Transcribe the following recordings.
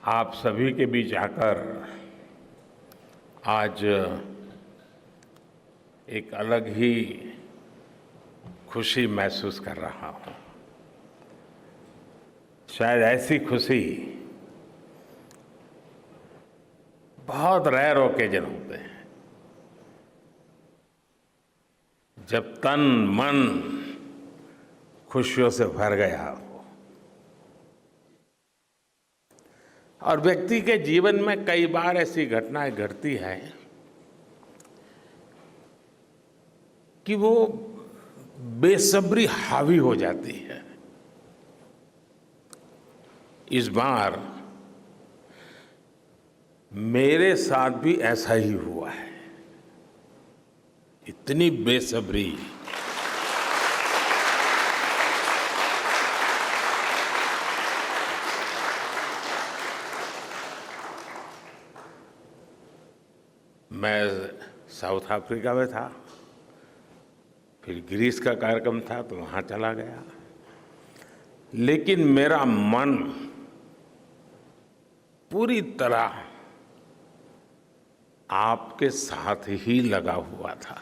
आप सभी के बीच आकर आज एक अलग ही खुशी महसूस कर रहा हूं। शायद ऐसी खुशी बहुत रेयर ओकेजन होते हैं जब तन मन खुशियों से भर गया हो। और व्यक्ति के जीवन में कई बार ऐसी घटनाएं घटती हैं कि वो बेसब्री हावी हो जाती है। इस बार मेरे साथ भी ऐसा ही हुआ है। इतनी बेसब्री, मैं साउथ अफ्रीका में था, फिर ग्रीस का कार्यक्रम था तो वहां चला गया, लेकिन मेरा मन पूरी तरह आपके साथ ही लगा हुआ था।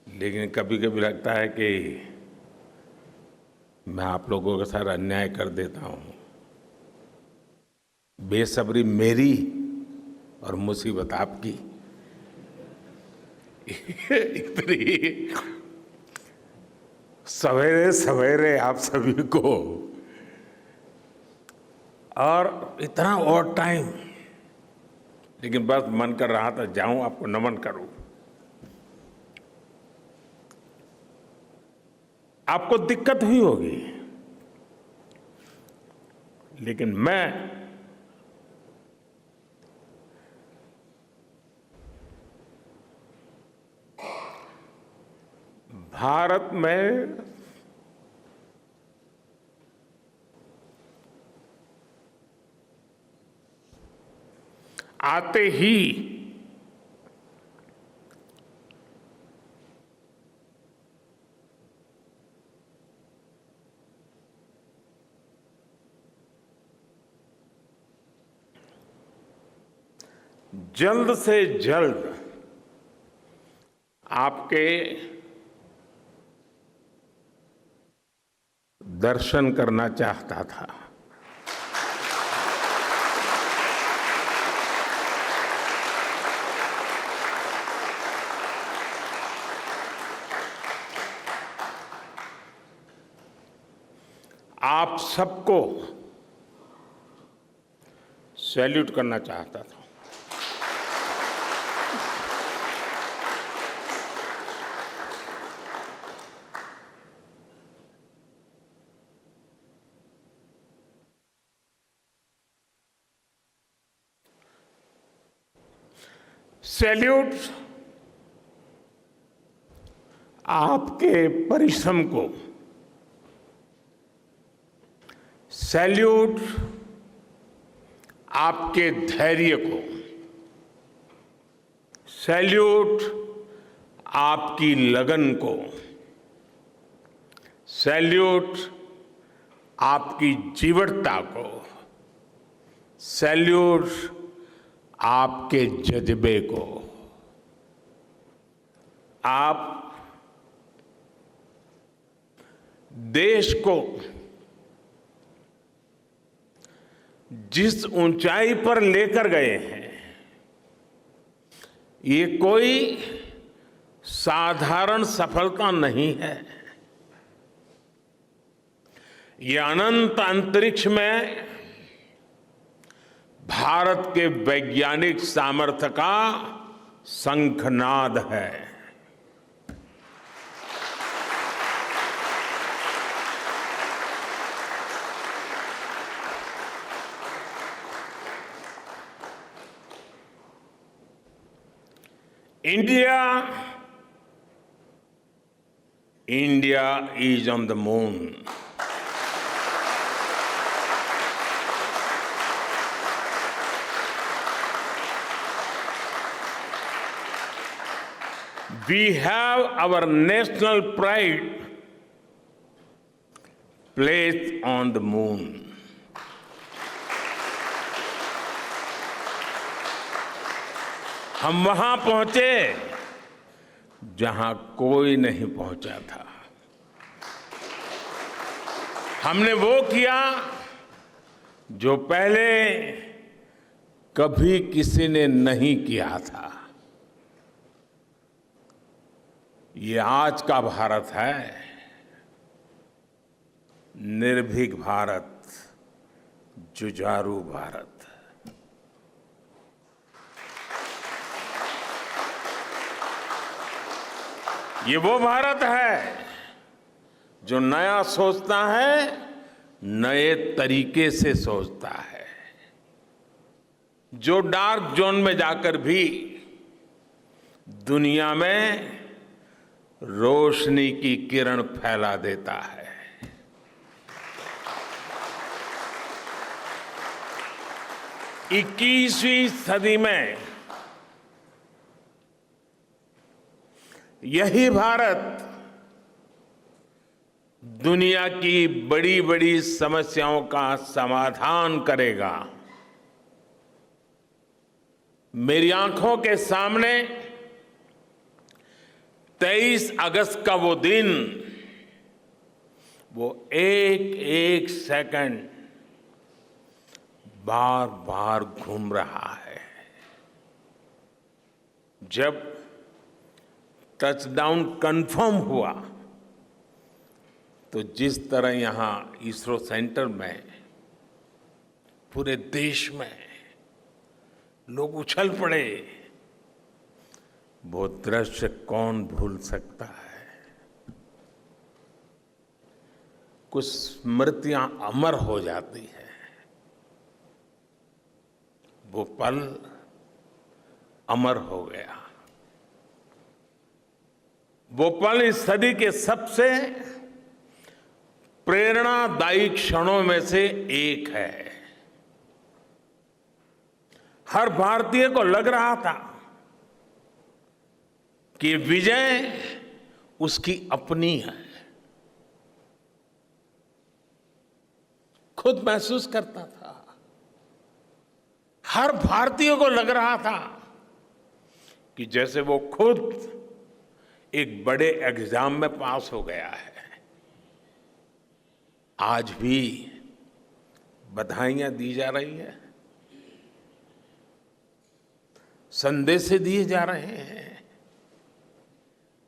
लेकिन कभी कभी लगता है कि मैं आप लोगों के साथ अन्याय कर देता हूं। बेसब्री मेरी और मुसीबत आपकी। इतनी सवेरे सवेरे आप सभी को और इतना और टाइम, लेकिन बस मन कर रहा था जाऊं आपको नमन करूं। आपको दिक्कत हुई होगी, लेकिन मैं भारत में आते ही जल्द से जल्द आपके दर्शन करना चाहता था। आप सबको सैल्यूट करना चाहता था। सैल्यूट आपके परिश्रम को, सैल्यूट आपके धैर्य को, सैल्यूट आपकी लगन को, सैल्यूट आपकी जीवटता को, सैल्यूट आपके जज्बे को। आप देश को जिस ऊंचाई पर लेकर गए हैं, ये कोई साधारण सफलता नहीं है। ये अनंत अंतरिक्ष में भारत के वैज्ञानिक सामर्थ्य का शंखनाद है। India is on the moon. We have our national pride placed on the moon. हम वहां पहुंचे जहां कोई नहीं पहुंचा था। हमने वो किया जो पहले कभी किसी ने नहीं किया था। ये आज का भारत है, निर्भीक भारत, जुझारू भारत। ये वो भारत है जो नया सोचता है, नए तरीके से सोचता है, जो डार्क जोन में जाकर भी दुनिया में रोशनी की किरण फैला देता है। 21वीं सदी में यही भारत दुनिया की बड़ी बड़ी समस्याओं का समाधान करेगा। मेरी आंखों के सामने 23 अगस्त का वो दिन, वो एक एक सेकंड बार बार घूम रहा है। जब टचडाउन कंफर्म हुआ तो जिस तरह यहां इसरो सेंटर में पूरे देश में लोग उछल पड़े, वो दृश्य कौन भूल सकता है। कुछ स्मृतियां अमर हो जाती है। वो पल अमर हो गया। वो पल इस सदी के सबसे प्रेरणादायी क्षणों में से एक है। हर भारतीय को लग रहा था कि विजय उसकी अपनी है। खुद महसूस करता था। हर भारतीय को लग रहा था कि जैसे वो खुद एक बड़े एग्जाम में पास हो गया है। आज भी बधाइयां दी जा रही है, संदेश दिए जा रहे हैं,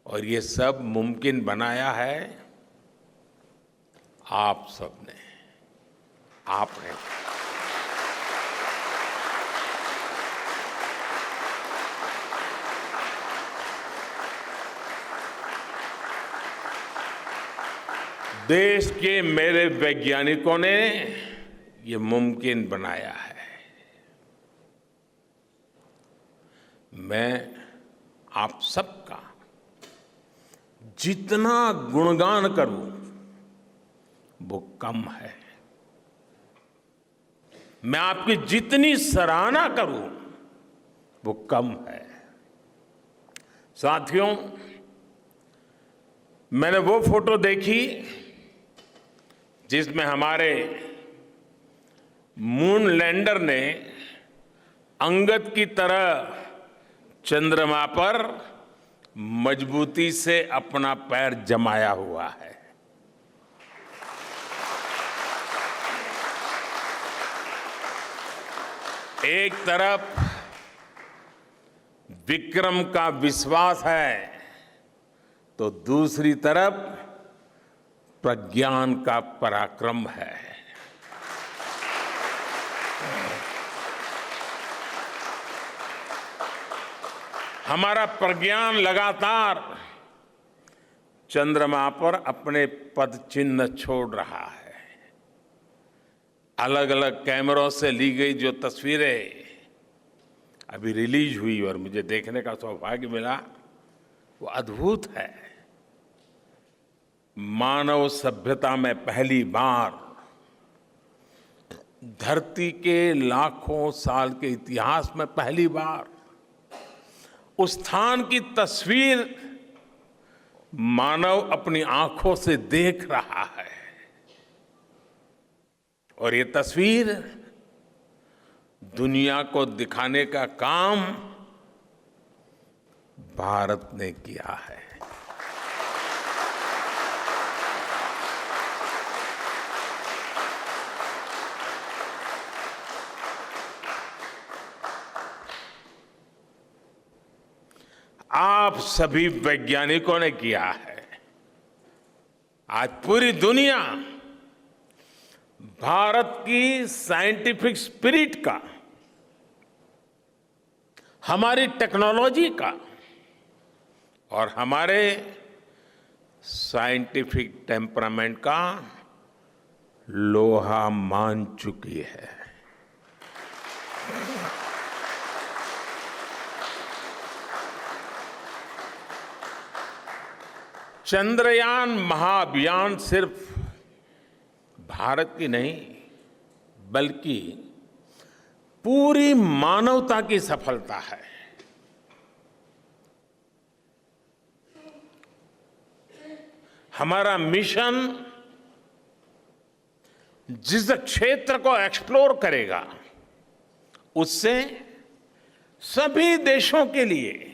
और ये सब मुमकिन बनाया है आप सबने, आपने। देश के मेरे वैज्ञानिकों ने ये मुमकिन बनाया है। मैं आप सबका जितना गुणगान करूं वो कम है। मैं आपकी जितनी सराहना करूं वो कम है। साथियों, मैंने वो फोटो देखी जिसमें हमारे मून लैंडर ने अंगद की तरह चंद्रमा पर मजबूती से अपना पैर जमाया हुआ है। एक तरफ विक्रम का विश्वास है तो दूसरी तरफ प्रज्ञान का पराक्रम है। हमारा प्रज्ञान लगातार चंद्रमा पर अपने पद चिन्ह छोड़ रहा है। अलग अलग कैमरों से ली गई जो तस्वीरें अभी रिलीज हुई और मुझे देखने का सौभाग्य मिला, वो अद्भुत है। मानव सभ्यता में पहली बार, धरती के लाखों साल के इतिहास में पहली बार उस स्थान की तस्वीर मानव अपनी आंखों से देख रहा है और ये तस्वीर दुनिया को दिखाने का काम भारत ने किया है। आप सभी वैज्ञानिकों ने किया है। आज पूरी दुनिया भारत की साइंटिफिक स्पिरिट का, हमारी टेक्नोलॉजी का और हमारे साइंटिफिक टेम्परामेंट का लोहा मान चुकी है। चंद्रयान महाअभियान सिर्फ भारत की नहीं बल्कि पूरी मानवता की सफलता है। हमारा मिशन जिस क्षेत्र को एक्सप्लोर करेगा उससे सभी देशों के लिए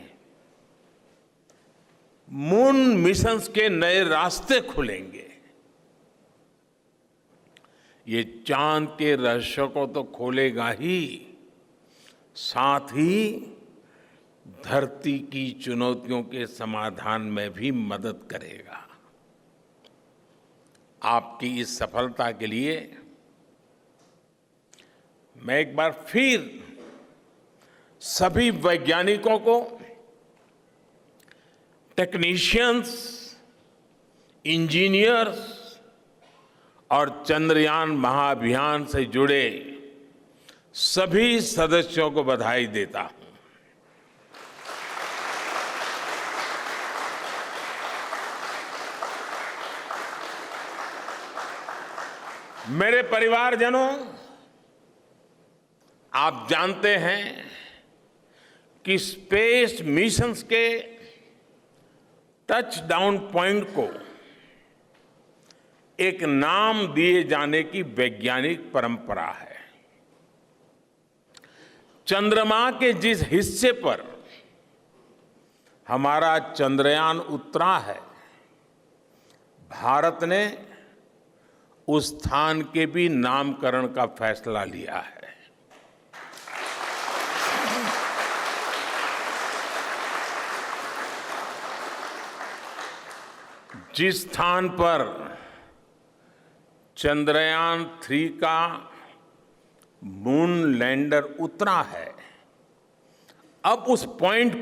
मून मिशंस के नए रास्ते खुलेंगे। ये चांद के रहस्य को तो खोलेगा ही, साथ ही धरती की चुनौतियों के समाधान में भी मदद करेगा। आपकी इस सफलता के लिए मैं एक बार फिर सभी वैज्ञानिकों को, टेक्नीशियंस, इंजीनियर्स और चंद्रयान महाअभियान से जुड़े सभी सदस्यों को बधाई देता हूं। मेरे परिवारजनों, आप जानते हैं कि स्पेस मिशंस के टच डाउन पॉइंट को एक नाम दिए जाने की वैज्ञानिक परंपरा है। चंद्रमा के जिस हिस्से पर हमारा चंद्रयान उतरा है, भारत ने उस स्थान के भी नामकरण का फैसला लिया है। जिस स्थान पर चंद्रयान 3 का मून लैंडर उतरा है, अब उस पॉइंट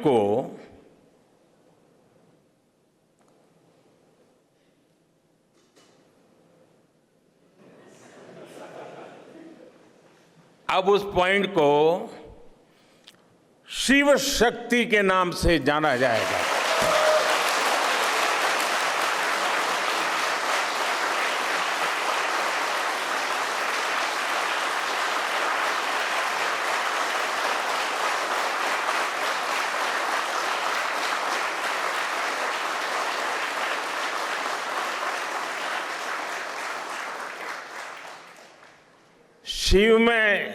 को शिव शक्ति के नाम से जाना जाएगा। शिव में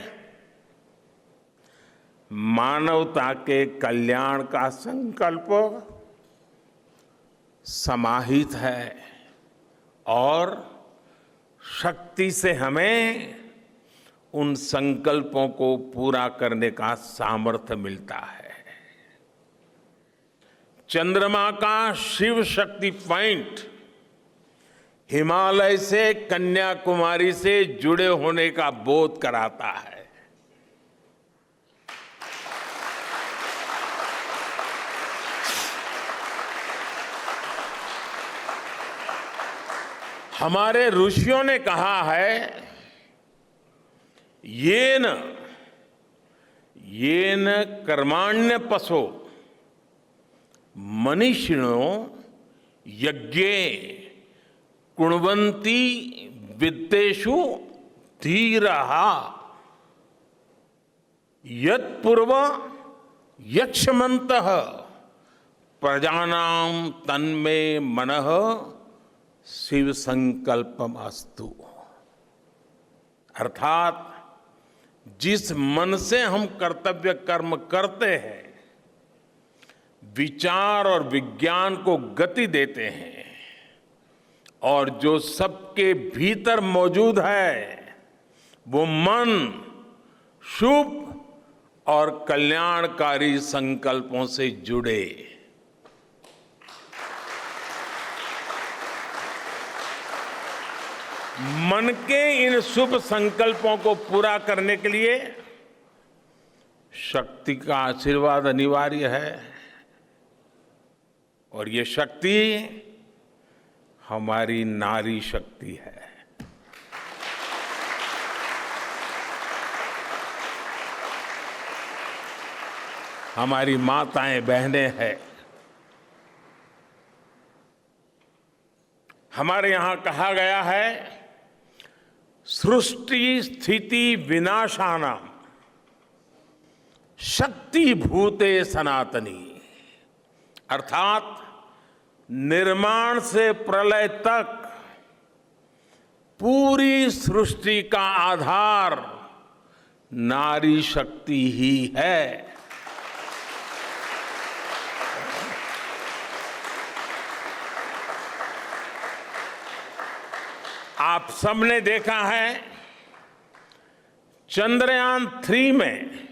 मानवता के कल्याण का संकल्प समाहित है और शक्ति से हमें उन संकल्पों को पूरा करने का सामर्थ्य मिलता है। चंद्रमा का शिव शक्ति पॉइंट हिमालय से कन्याकुमारी से जुड़े होने का बोध कराता है। हमारे ऋषियों ने कहा है, येन कर्माण्य पशो मनीषिणो यज्ञे कुण्वन्ति वित्तेषु धीरः यत्पूर्व यक्ष्मन्तः प्रजानां तन्मे मनः शिव संकल्पम अस्तु। अर्थात जिस मन से हम कर्तव्य कर्म करते हैं, विचार और विज्ञान को गति देते हैं, और जो सबके भीतर मौजूद है, वो मन शुभ और कल्याणकारी संकल्पों से जुड़े। मन के इन शुभ संकल्पों को पूरा करने के लिए शक्ति का आशीर्वाद अनिवार्य है, और ये शक्ति हमारी नारी शक्ति है। हमारी माताएं बहनें हैं। हमारे यहां कहा गया है, सृष्टि स्थिति विनाशानां शक्ति भूते सनातनी। अर्थात निर्माण से प्रलय तक पूरी सृष्टि का आधार नारी शक्ति ही है। आप सबने देखा है, चंद्रयान 3 में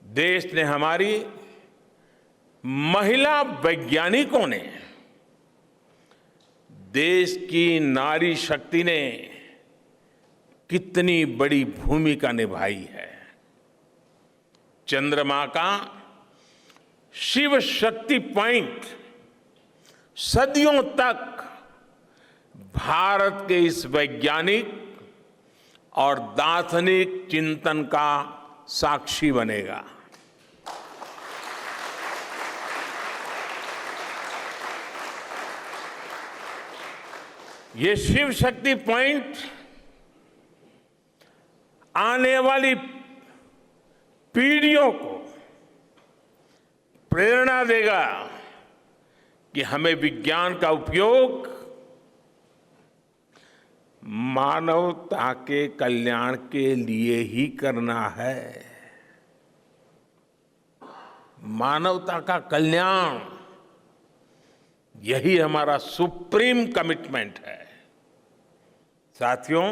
देश ने, हमारी महिला वैज्ञानिकों ने, देश की नारी शक्ति ने कितनी बड़ी भूमिका निभाई है। चंद्रमा का शिव शक्ति पॉइंट सदियों तक भारत के इस वैज्ञानिक और दार्शनिक चिंतन का साक्षी बनेगा। ये शिव शक्ति पॉइंट आने वाली पीढ़ियों को प्रेरणा देगा कि हमें विज्ञान का उपयोग मानवता के कल्याण के लिए ही करना है। मानवता का कल्याण, यही हमारा सुप्रीम कमिटमेंट है। साथियों,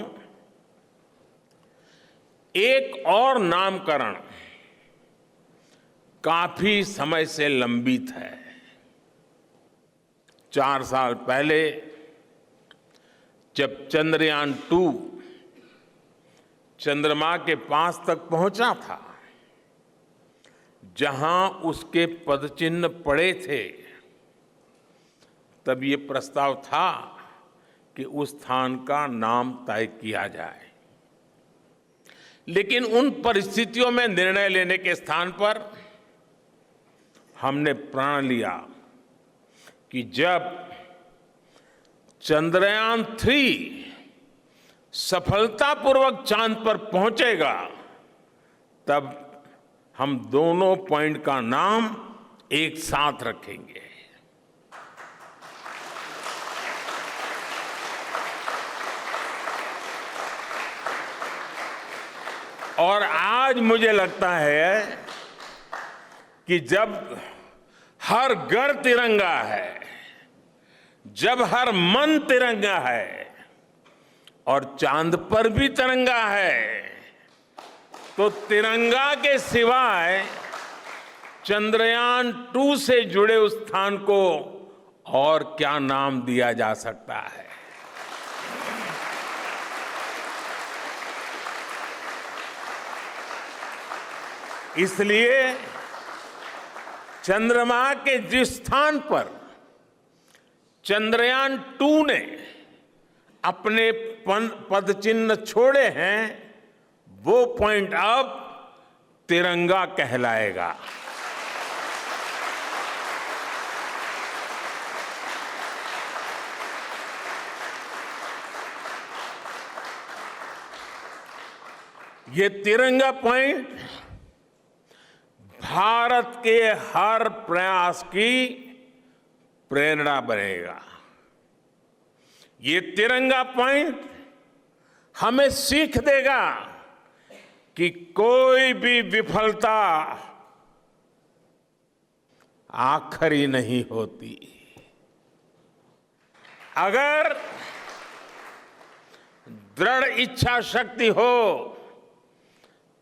एक और नामकरण काफी समय से लंबित है। 4 साल पहले जब चंद्रयान 2 चंद्रमा के पास तक पहुंचा था, जहां उसके पदचिन्ह पड़े थे, तब ये प्रस्ताव था कि उस स्थान का नाम तय किया जाए। लेकिन उन परिस्थितियों में निर्णय लेने के स्थान पर हमने प्रण लिया कि जब चंद्रयान 3 सफलतापूर्वक चांद पर पहुंचेगा, तब हम दोनों पॉइंट का नाम एक साथ रखेंगे। और आज मुझे लगता है कि जब हर घर तिरंगा है, जब हर मन तिरंगा है और चांद पर भी तिरंगा है, तो तिरंगा के सिवाय चंद्रयान 2 से जुड़े उस स्थान को और क्या नाम दिया जा सकता है। इसलिए चंद्रमा के जिस स्थान पर चंद्रयान 2 ने अपने पदचिन्ह छोड़े हैं, वो पॉइंट अब तिरंगा कहलाएगा। ये तिरंगा पॉइंट भारत के हर प्रयास की प्रेरणा बनेगा। ये तिरंगा पॉइंट हमें सीख देगा कि कोई भी विफलता आखिरी नहीं होती। अगर दृढ़ इच्छा शक्ति हो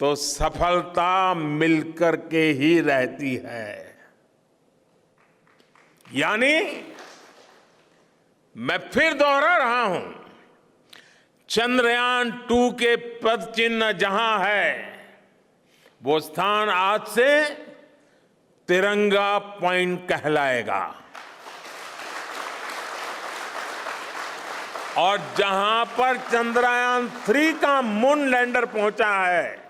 तो सफलता मिलकर के ही रहती है। यानी मैं फिर दोहरा रहा हूं, चंद्रयान-2 के पद चिन्ह जहां है, वो स्थान आज से तिरंगा पॉइंट कहलाएगा। और जहां पर चंद्रयान-3 का मून लैंडर पहुंचा है,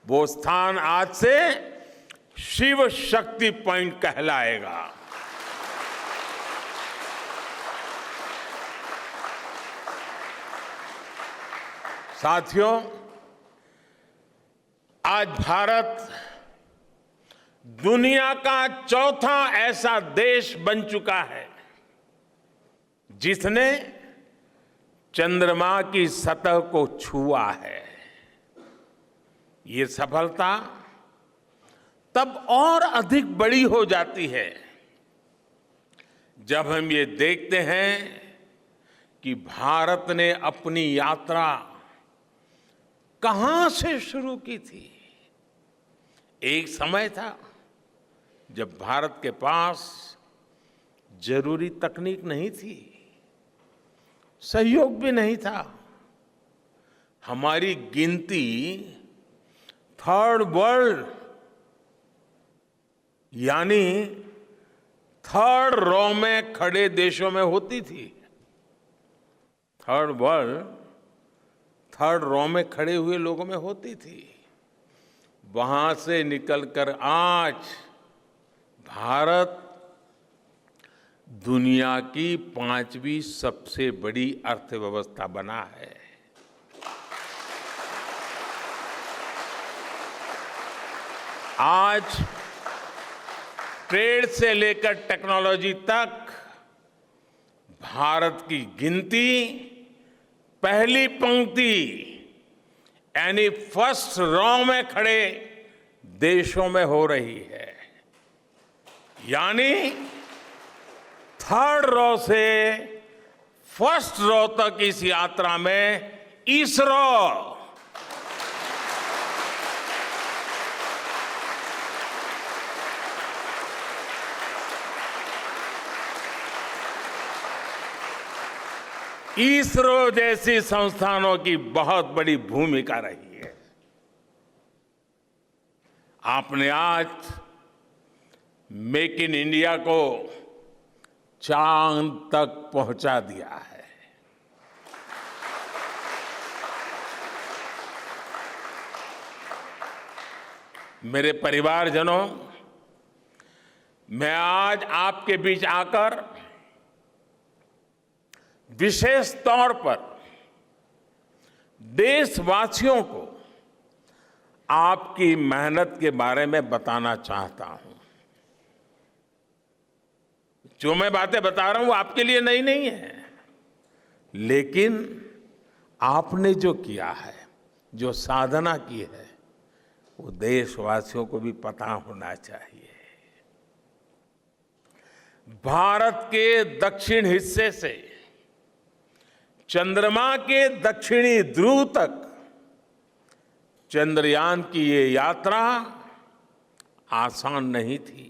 वो स्थान आज से शिव शक्ति पॉइंट कहलाएगा। साथियों, आज भारत दुनिया का चौथा ऐसा देश बन चुका है जिसने चंद्रमा की सतह को छुआ है। ये सफलता तब और अधिक बड़ी हो जाती है जब हम ये देखते हैं कि भारत ने अपनी यात्रा कहां से शुरू की थी। एक समय था जब भारत के पास जरूरी तकनीक नहीं थी, सहयोग भी नहीं था। हमारी गिनती थर्ड वर्ल्ड यानी थर्ड रॉ में खड़े देशों में होती थी। थर्ड वर्ल्ड थर्ड रॉ में खड़े हुए लोगों में होती थी। वहां से निकलकर आज भारत दुनिया की 5वीं सबसे बड़ी अर्थव्यवस्था बना है। आज ट्रेड से लेकर टेक्नोलॉजी तक भारत की गिनती पहली पंक्ति यानी फर्स्ट रॉ में खड़े देशों में हो रही है। यानी थर्ड रॉ से फर्स्ट रॉ तक इस यात्रा में इसरो जैसी संस्थानों की बहुत बड़ी भूमिका रही है। आपने आज मेक इन इंडिया को चांद तक पहुंचा दिया है। मेरे परिवारजनों, मैं आज आपके बीच आकर विशेष तौर पर देशवासियों को आपकी मेहनत के बारे में बताना चाहता हूं। जो मैं बातें बता रहा हूं वो आपके लिए नई नहीं है, लेकिन आपने जो किया है, जो साधना की है, वो देशवासियों को भी पता होना चाहिए। भारत के दक्षिण हिस्से से चंद्रमा के दक्षिणी ध्रुव तक चंद्रयान की ये यात्रा आसान नहीं थी।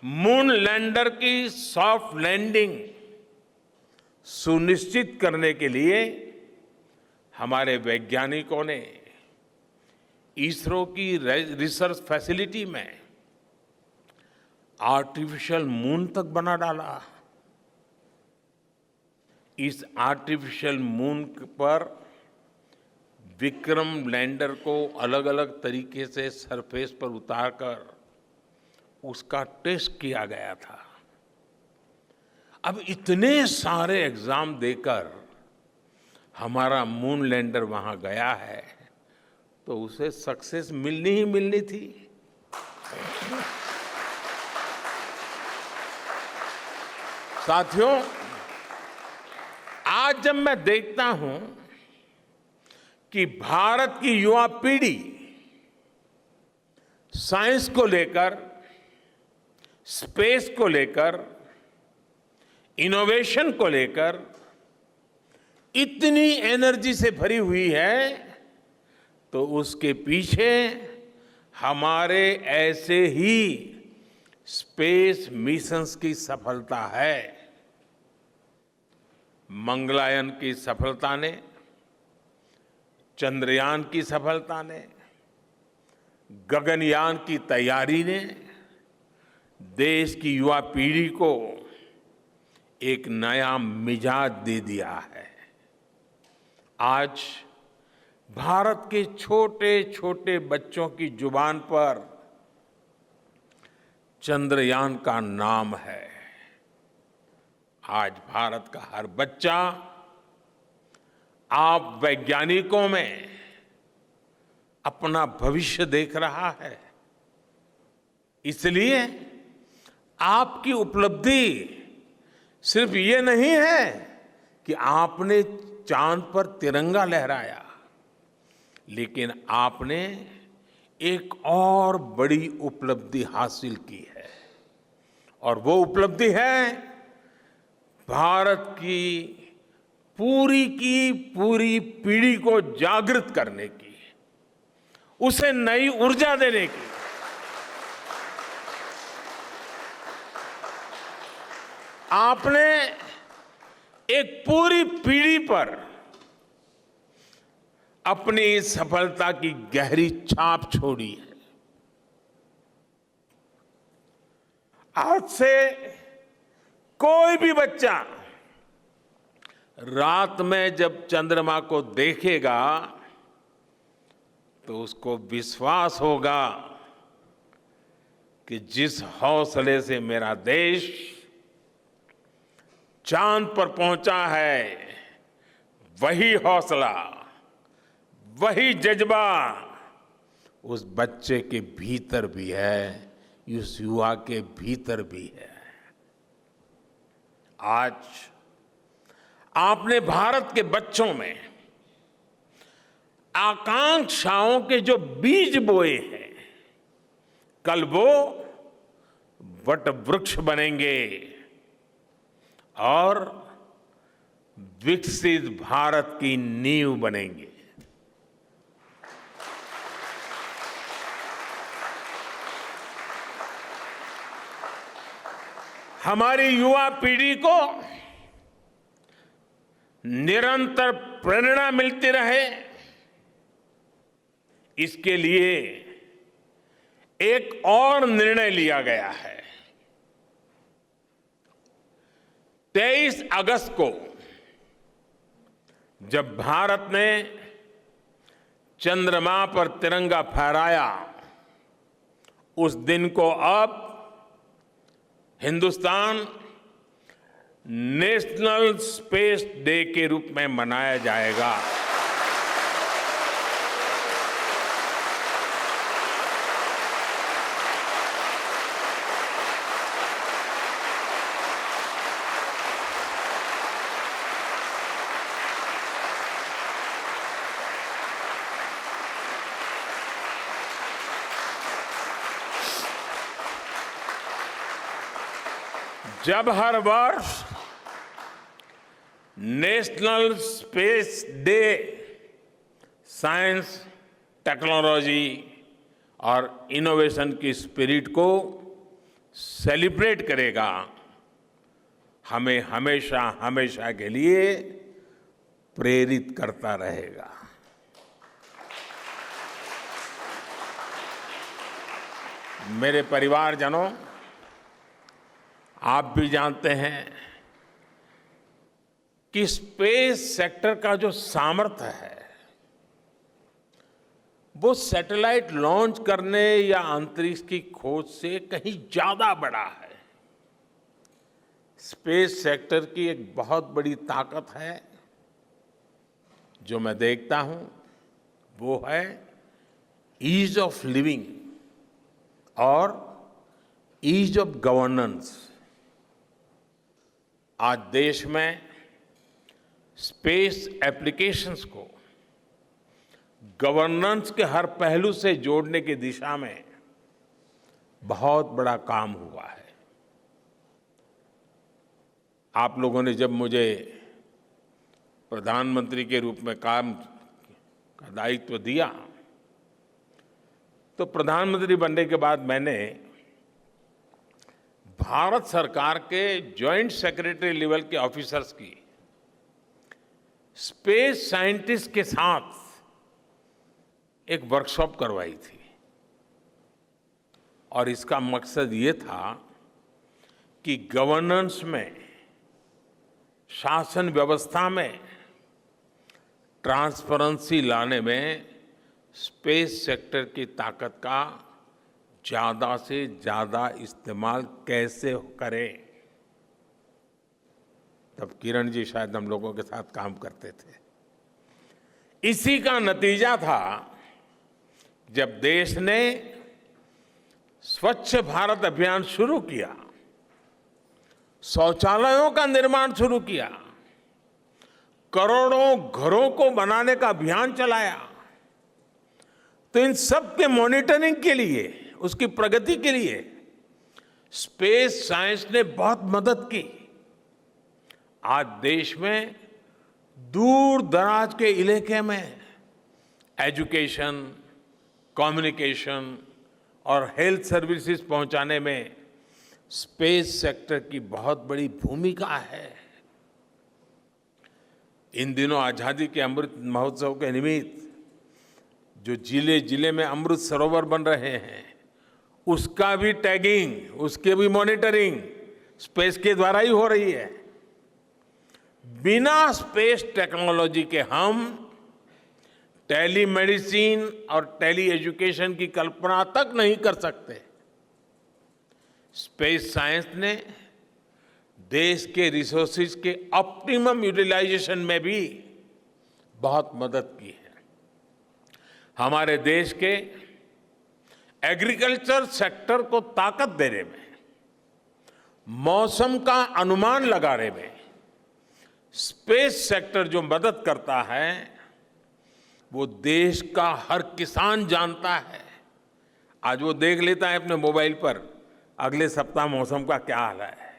मून लैंडर की सॉफ्ट लैंडिंग सुनिश्चित करने के लिए हमारे वैज्ञानिकों ने इसरो की रिसर्च फैसिलिटी में आर्टिफिशियल मून तक बना डाला। इस आर्टिफिशियल मून पर विक्रम लैंडर को अलग अलग तरीके से सरफेस पर उतारकर उसका टेस्ट किया गया था। अब इतने सारे एग्जाम देकर हमारा मून लैंडर वहां गया है, तो उसे सक्सेस मिलनी ही मिलनी थी। साथियों, आज जब मैं देखता हूं कि भारत की युवा पीढ़ी साइंस को लेकर, स्पेस को लेकर, इनोवेशन को लेकर इतनी एनर्जी से भरी हुई है, तो उसके पीछे हमारे ऐसे ही स्पेस मिशंस की सफलता है। मंगलयान की सफलता ने, चंद्रयान की सफलता ने, गगनयान की तैयारी ने देश की युवा पीढ़ी को एक नया मिजाज दे दिया है। आज भारत के छोटे छोटे बच्चों की जुबान पर चंद्रयान का नाम है। आज भारत का हर बच्चा आप वैज्ञानिकों में अपना भविष्य देख रहा है। इसलिए आपकी उपलब्धि सिर्फ ये नहीं है कि आपने चांद पर तिरंगा लहराया, लेकिन आपने एक और बड़ी उपलब्धि हासिल की है, और वो उपलब्धि है भारत की पूरी पीढ़ी को जागृत करने की, उसे नई ऊर्जा देने की। आपने एक पूरी पीढ़ी पर अपनी इस सफलता की गहरी छाप छोड़ी है। आज से कोई भी बच्चा रात में जब चंद्रमा को देखेगा तो उसको विश्वास होगा कि जिस हौसले से मेरा देश चांद पर पहुंचा है, वही हौसला, वही जज्बा उस बच्चे के भीतर भी है, उस युवा के भीतर भी है। आज आपने भारत के बच्चों में आकांक्षाओं के जो बीज बोए हैं, कल वो वट वृक्ष बनेंगे और विकसित भारत की नींव बनेंगे। हमारी युवा पीढ़ी को निरंतर प्रेरणा मिलती रहे, इसके लिए एक और निर्णय लिया गया है। 23 अगस्त को जब भारत ने चंद्रमा पर तिरंगा फहराया, उस दिन को अब हिंदुस्तान नेशनल स्पेस डे के रूप में मनाया जाएगा। जब हर वर्ष national space day science, technology और इनोवेशन की स्पिरिट को सेलिब्रेट करेगा, हमें हमेशा हमेशा के लिए प्रेरित करता रहेगा। मेरे परिवारजनों, आप भी जानते हैं कि स्पेस सेक्टर का जो सामर्थ्य है, वो सैटेलाइट लॉन्च करने या अंतरिक्ष की खोज से कहीं ज्यादा बड़ा है। स्पेस सेक्टर की एक बहुत बड़ी ताकत है जो मैं देखता हूं, वो है ईज ऑफ लिविंग और ईज ऑफ गवर्नेंस। आज देश में स्पेस एप्लीकेशंस को गवर्नेंस के हर पहलू से जोड़ने की दिशा में बहुत बड़ा काम हुआ है। आप लोगों ने जब मुझे प्रधानमंत्री के रूप में काम का दायित्व दिया, तो प्रधानमंत्री बनने के बाद मैंने भारत सरकार के जॉइंट सेक्रेटरी लेवल के ऑफिसर्स की स्पेस साइंटिस्ट के साथ एक वर्कशॉप करवाई थी और इसका मकसद ये था कि गवर्नेंस में, शासन व्यवस्था में ट्रांसपेरेंसी लाने में स्पेस सेक्टर की ताकत का ज्यादा से ज्यादा इस्तेमाल कैसे करें। तब किरण जी शायद हम लोगों के साथ काम करते थे। इसी का नतीजा था जब देश ने स्वच्छ भारत अभियान शुरू किया, शौचालयों का निर्माण शुरू किया, करोड़ों घरों को बनाने का अभियान चलाया, तो इन सब के मॉनिटरिंग के लिए, उसकी प्रगति के लिए स्पेस साइंस ने बहुत मदद की। आज देश में दूर दराज के इलाके में एजुकेशन, कम्युनिकेशन और हेल्थ सर्विसेज पहुंचाने में स्पेस सेक्टर की बहुत बड़ी भूमिका है। इन दिनों आजादी के अमृत महोत्सव के निमित्त जो जिले जिले में अमृत सरोवर बन रहे हैं, उसका भी टैगिंग, उसके भी मॉनिटरिंग स्पेस के द्वारा ही हो रही है। बिना स्पेस टेक्नोलॉजी के हम टेलीमेडिसिन और टेली एजुकेशन की कल्पना तक नहीं कर सकते। स्पेस साइंस ने देश के रिसोर्सेज के ऑप्टिमम यूटिलाइजेशन में भी बहुत मदद की है। हमारे देश के एग्रीकल्चर सेक्टर को ताकत देने में, मौसम का अनुमान लगाने में स्पेस सेक्टर जो मदद करता है, वो देश का हर किसान जानता है। आज वो देख लेता है अपने मोबाइल पर अगले सप्ताह मौसम का क्या हाल है।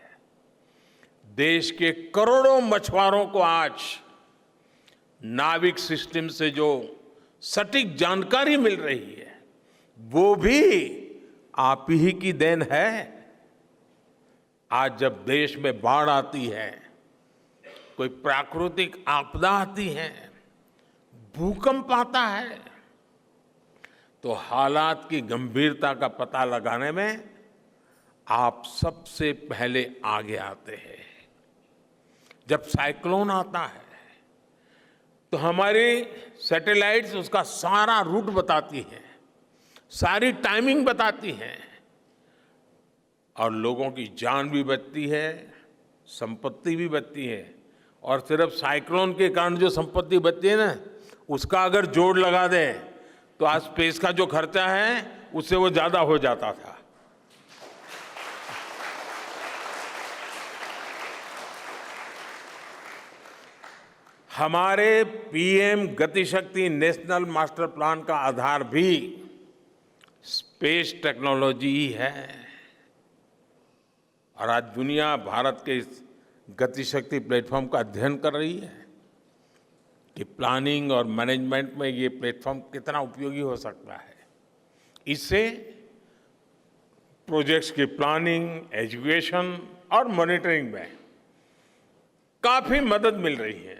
देश के करोड़ों मछुआरों को आज नाविक सिस्टम से जो सटीक जानकारी मिल रही है, वो भी आप ही की देन है। आज जब देश में बाढ़ आती है, कोई प्राकृतिक आपदा आती है, भूकंप आता है, तो हालात की गंभीरता का पता लगाने में आप सबसे पहले आगे आते हैं। जब साइक्लोन आता है तो हमारी सैटेलाइट्स उसका सारा रूट बताती हैं, सारी टाइमिंग बताती हैं और लोगों की जान भी बचती है, संपत्ति भी बचती है। और सिर्फ साइक्लोन के कारण जो संपत्ति बचती है ना, उसका अगर जोड़ लगा दें तो आज स्पेस का जो खर्चा है उससे वो ज्यादा हो जाता था। हमारे PM Gatishakti national master plan का आधार भी स्पेस टेक्नोलॉजी ही है। और आज दुनिया भारत के इस गतिशक्ति प्लेटफॉर्म का अध्ययन कर रही है कि प्लानिंग और मैनेजमेंट में ये प्लेटफॉर्म कितना उपयोगी हो सकता है। इससे प्रोजेक्ट्स की प्लानिंग, एजुकेशन और मॉनिटरिंग में काफी मदद मिल रही है।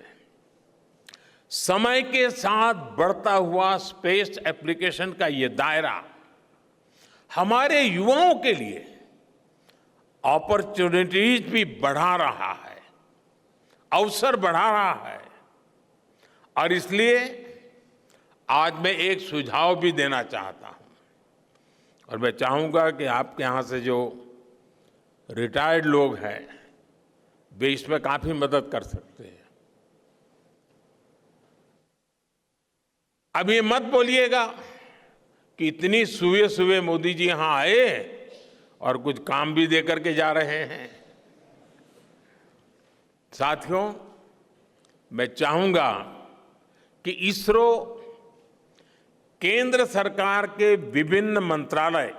समय के साथ बढ़ता हुआ स्पेस एप्लीकेशन का ये दायरा हमारे युवाओं के लिए अपॉर्चुनिटीज भी बढ़ा रहा है, अवसर बढ़ा रहा है। और इसलिए आज मैं एक सुझाव भी देना चाहता हूं और मैं चाहूंगा कि आपके यहां से जो रिटायर्ड लोग हैं, वे इसमें काफी मदद कर सकते हैं। अब ये मत बोलिएगा कि इतनी सुबह सुबह मोदी जी यहां आए और कुछ काम भी दे करके जा रहे हैं। साथियों, मैं चाहूंगा कि इसरो केंद्र सरकार के विभिन्न मंत्रालय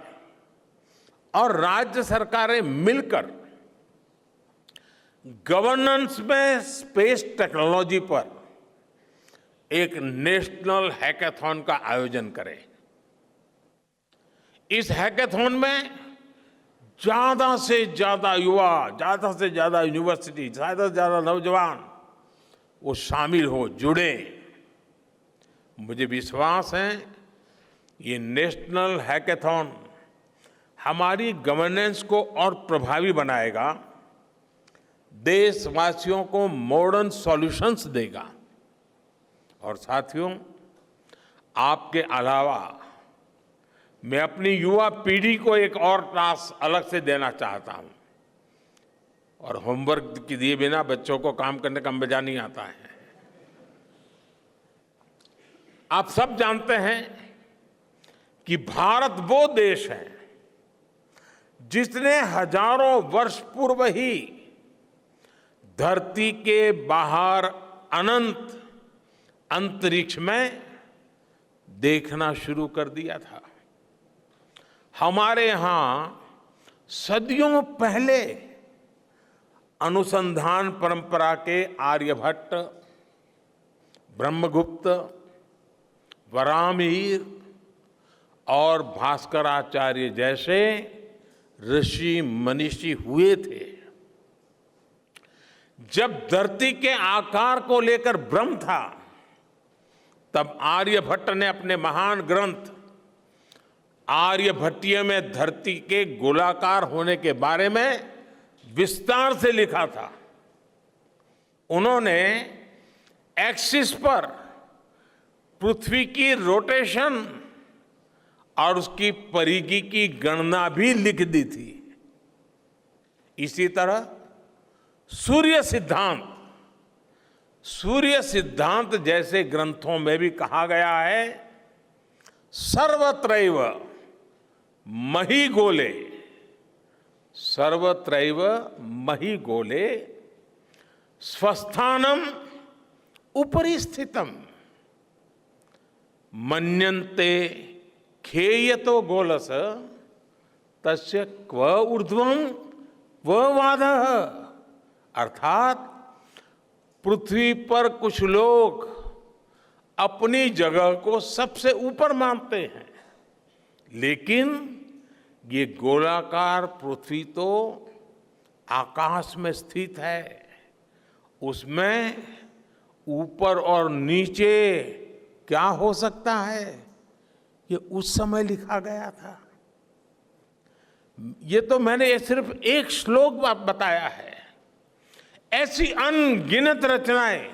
और राज्य सरकारें मिलकर गवर्नेंस में स्पेस टेक्नोलॉजी पर एक नेशनल हैकाथॉन का आयोजन करें। इस हैकाथॉन में ज्यादा से ज्यादा युवा, ज्यादा से ज्यादा यूनिवर्सिटी, ज्यादा से ज्यादा नौजवान वो शामिल हो, जुड़े। मुझे विश्वास है ये नेशनल हैकाथॉन हमारी गवर्नेंस को और प्रभावी बनाएगा, देशवासियों को मॉडर्न सॉल्यूशंस देगा। और साथियों, आपके अलावा मैं अपनी युवा पीढ़ी को एक और टास्क अलग से देना चाहता हूं। और होमवर्क के दिए बिना बच्चों को काम करने का मजा नहीं आता है। आप सब जानते हैं कि भारत वो देश है जिसने हजारों वर्ष पूर्व ही धरती के बाहर अनंत अंतरिक्ष में देखना शुरू कर दिया था। हमारे यहां सदियों पहले अनुसंधान परंपरा के आर्यभट्ट, ब्रह्मगुप्त, वराहमिहिर और भास्कराचार्य जैसे ऋषि मनीषी हुए थे। जब धरती के आकार को लेकर भ्रम था, तब आर्यभट्ट ने अपने महान ग्रंथ आर्यभट्टीय में धरती के गोलाकार होने के बारे में विस्तार से लिखा था। उन्होंने एक्सिस पर पृथ्वी की रोटेशन और उसकी परिधि की गणना भी लिख दी थी। इसी तरह सूर्य सिद्धांत जैसे ग्रंथों में भी कहा गया है, सर्वत्रैव महिगोले, सर्वत्रैव महिगोले स्वस्थानम उपरि स्थितम मन्यन्ते खेयतो गोलस तस्य क्व ऊर्ध्वं क्व वादः। अर्थात पृथ्वी पर कुछ लोग अपनी जगह को सबसे ऊपर मानते हैं, लेकिन ये गोलाकार पृथ्वी तो आकाश में स्थित है, उसमें ऊपर और नीचे क्या हो सकता है, ये उस समय लिखा गया था। ये तो मैंने सिर्फ एक श्लोक बताया है। ऐसी अनगिनत रचनाएं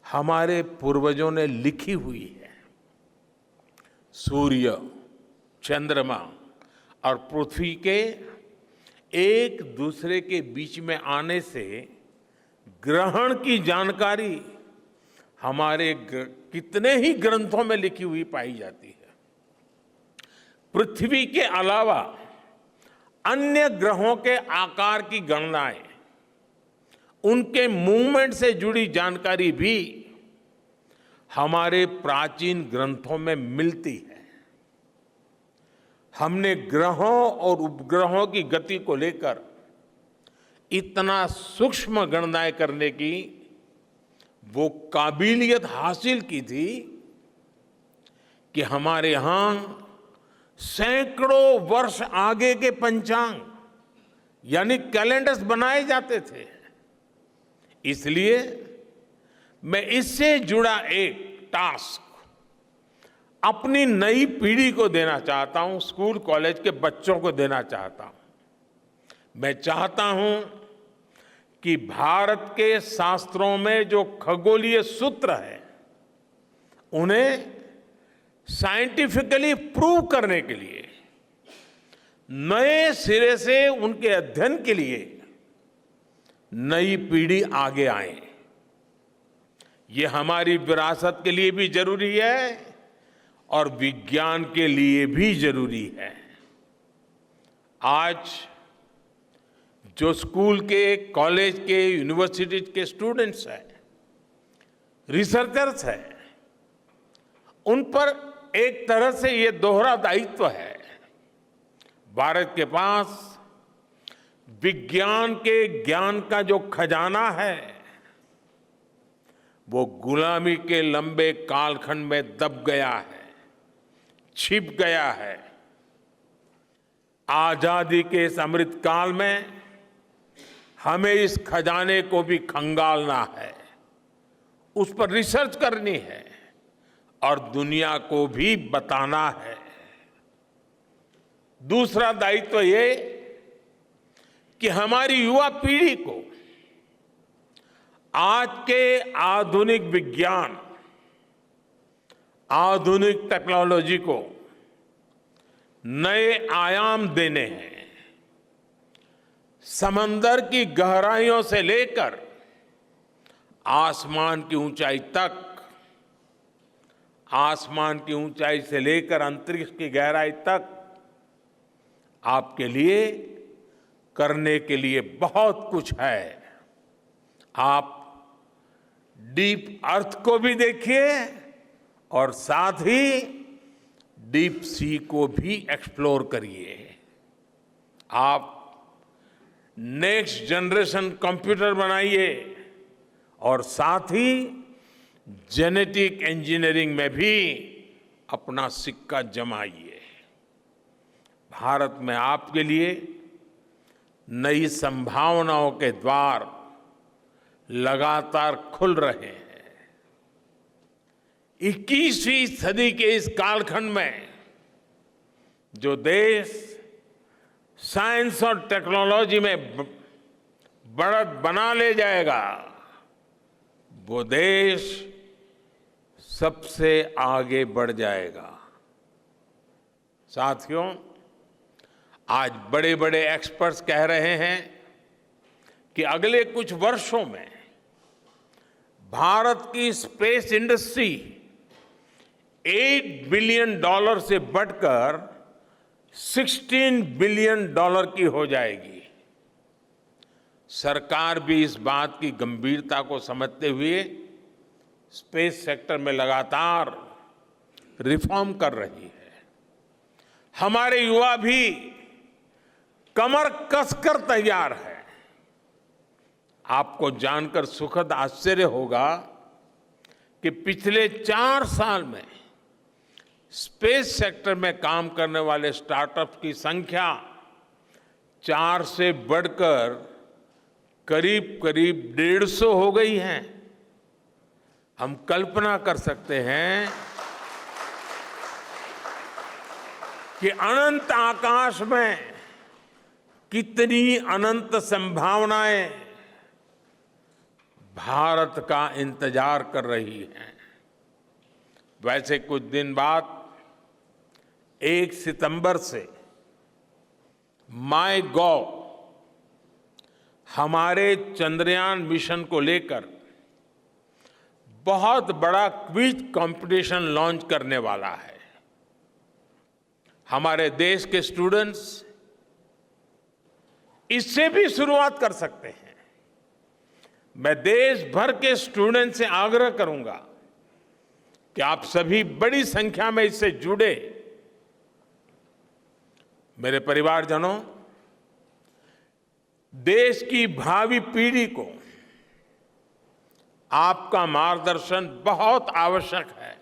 हमारे पूर्वजों ने लिखी हुई है। सूर्य, चंद्रमा और पृथ्वी के एक दूसरे के बीच में आने से ग्रहण की जानकारी हमारे कितने ही ग्रंथों में लिखी हुई पाई जाती है। पृथ्वी के अलावा अन्य ग्रहों के आकार की गणनाएं, उनके मूवमेंट से जुड़ी जानकारी भी हमारे प्राचीन ग्रंथों में मिलती है। हमने ग्रहों और उपग्रहों की गति को लेकर इतना सूक्ष्म गणनाएं करने की वो काबिलियत हासिल की थी कि हमारे यहां सैकड़ों वर्ष आगे के पंचांग यानी कैलेंडर्स बनाए जाते थे। इसलिए मैं इससे जुड़ा एक टास्क अपनी नई पीढ़ी को देना चाहता हूं, स्कूल कॉलेज के बच्चों को देना चाहता हूं। मैं चाहता हूं कि भारत के शास्त्रों में जो खगोलीय सूत्र है, उन्हें साइंटिफिकली प्रूव करने के लिए, नए सिरे से उनके अध्ययन के लिए नई पीढ़ी आगे आए। ये हमारी विरासत के लिए भी जरूरी है और विज्ञान के लिए भी जरूरी है। आज जो स्कूल के, कॉलेज के, यूनिवर्सिटी के स्टूडेंट्स हैं, रिसर्चर्स हैं, उन पर एक तरह से ये दोहरा दायित्व है। भारत के पास विज्ञान के ज्ञान का जो खजाना है, वो गुलामी के लंबे कालखंड में दब गया है, छिप गया है। आजादी के इस अमृत काल में हमें इस खजाने को भी खंगालना है, उस पर रिसर्च करनी है और दुनिया को भी बताना है। दूसरा दायित्व ये कि हमारी युवा पीढ़ी को आज के आधुनिक विज्ञान, आधुनिक टेक्नोलॉजी को नए आयाम देने हैं। समंदर की गहराइयों से लेकर आसमान की ऊंचाई तक, आसमान की ऊंचाई से लेकर अंतरिक्ष की गहराई तक आपके लिए करने के लिए बहुत कुछ है। आप डीप अर्थ को भी देखिए और साथ ही डीप सी को भी एक्सप्लोर करिए। आप नेक्स्ट जनरेशन कंप्यूटर बनाइए और साथ ही जेनेटिक इंजीनियरिंग में भी अपना सिक्का जमाइए। भारत में आपके लिए नई संभावनाओं के द्वार लगातार खुल रहे हैं। 21वीं सदी के इस कालखंड में जो देश साइंस और टेक्नोलॉजी में बढ़त बना ले जाएगा, वो देश सबसे आगे बढ़ जाएगा। साथियों, आज बड़े बड़े एक्सपर्ट्स कह रहे हैं कि अगले कुछ वर्षों में भारत की स्पेस इंडस्ट्री $8 बिलियन से बढ़कर $16 बिलियन की हो जाएगी। सरकार भी इस बात की गंभीरता को समझते हुए स्पेस सेक्टर में लगातार रिफॉर्म कर रही है। हमारे युवा भी कमर कसकर तैयार है। आपको जानकर सुखद आश्चर्य होगा कि पिछले 4 साल में स्पेस सेक्टर में काम करने वाले स्टार्टअप्स की संख्या 4 से बढ़कर करीब करीब 150 हो गई है। हम कल्पना कर सकते हैं कि अनंत आकाश में कितनी अनंत संभावनाएं भारत का इंतजार कर रही हैं। वैसे कुछ दिन बाद 1 सितंबर से माईगॉव हमारे चंद्रयान मिशन को लेकर बहुत बड़ा क्विज कंपटीशन लॉन्च करने वाला है। हमारे देश के स्टूडेंट्स इससे भी शुरुआत कर सकते हैं। मैं देश भर के स्टूडेंट से आग्रह करूंगा कि आप सभी बड़ी संख्या में इससे जुड़े। मेरे परिवारजनों, देश की भावी पीढ़ी को आपका मार्गदर्शन बहुत आवश्यक है।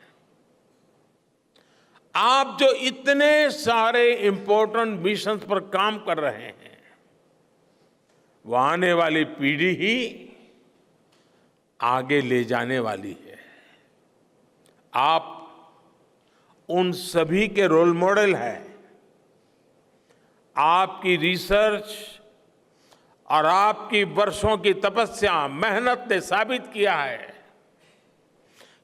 आप जो इतने सारे इंपॉर्टेंट मिशंस पर काम कर रहे हैं, वो आने वाली पीढ़ी ही आगे ले जाने वाली है। आप उन सभी के रोल मॉडल हैं। आपकी रिसर्च और आपकी वर्षों की तपस्या, मेहनत ने साबित किया है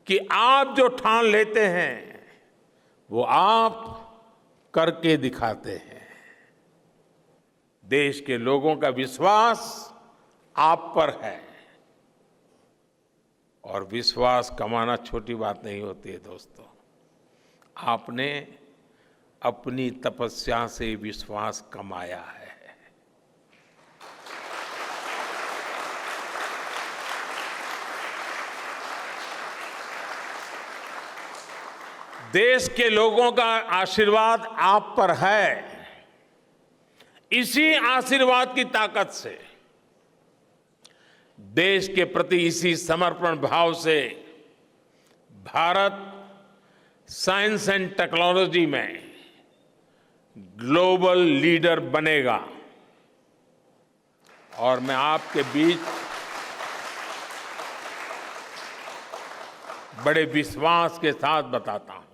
कि आप जो ठान लेते हैं वो आप करके दिखाते हैं। देश के लोगों का विश्वास आप पर है और विश्वास कमाना छोटी बात नहीं होती है दोस्तों। आपने अपनी तपस्या से विश्वास कमाया है। देश के लोगों का आशीर्वाद आप पर है। इसी आशीर्वाद की ताकत से, देश के प्रति इसी समर्पण भाव से भारत साइंस एंड टेक्नोलॉजी में ग्लोबल लीडर बनेगा। और मैं आपके बीच बड़े विश्वास के साथ बताता हूं,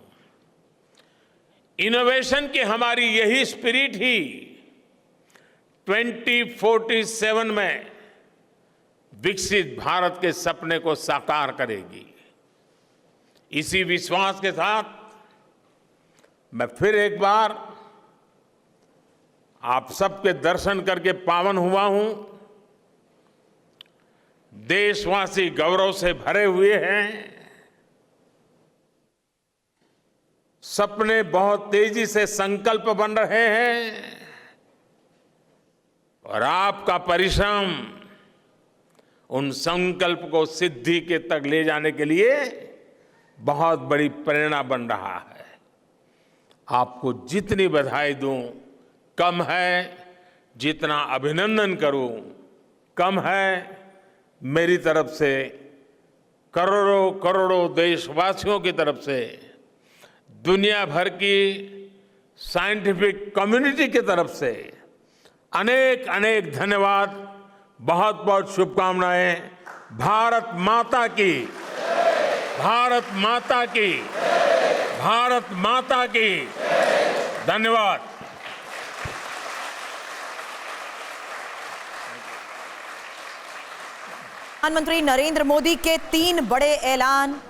इनोवेशन की हमारी यही स्पिरिट ही 2047 में विकसित भारत के सपने को साकार करेगी। इसी विश्वास के साथ मैं फिर एक बार आप सबके दर्शन करके पावन हुआ हूं। देशवासी गौरव से भरे हुए हैं। सपने बहुत तेजी से संकल्प बन रहे हैं और आपका परिश्रम उन संकल्प को सिद्धि के तक ले जाने के लिए बहुत बड़ी प्रेरणा बन रहा है। आपको जितनी बधाई दूं कम है, जितना अभिनंदन करूं कम है। मेरी तरफ से, करोड़ों करोड़ों देशवासियों की तरफ से, दुनिया भर की साइंटिफिक कम्युनिटी की तरफ से अनेक अनेक धन्यवाद, बहुत बहुत शुभकामनाएं। भारत माता की, भारत माता की, भारत माता की। धन्यवाद। प्रधानमंत्री नरेंद्र मोदी के 3 बड़े ऐलान।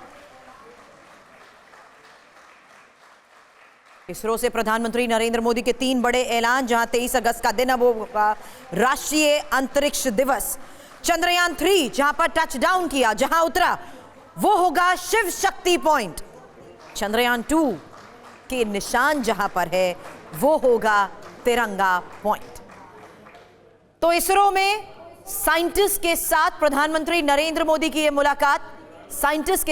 इसरो से प्रधानमंत्री नरेंद्र मोदी के 3 बड़े ऐलान, जहां 23 अगस्त का दिन अब वो होगा राष्ट्रीय अंतरिक्ष दिवस। चंद्रयान 3 जहां पर टच डाउन किया, जहां उतरा, वो होगा शिव शक्ति पॉइंट। चंद्रयान 2 के निशान जहां पर है, वो होगा तिरंगा पॉइंट। तो इसरो में साइंटिस्ट के साथ प्रधानमंत्री नरेंद्र मोदी की यह मुलाकात, साइंटिस्ट के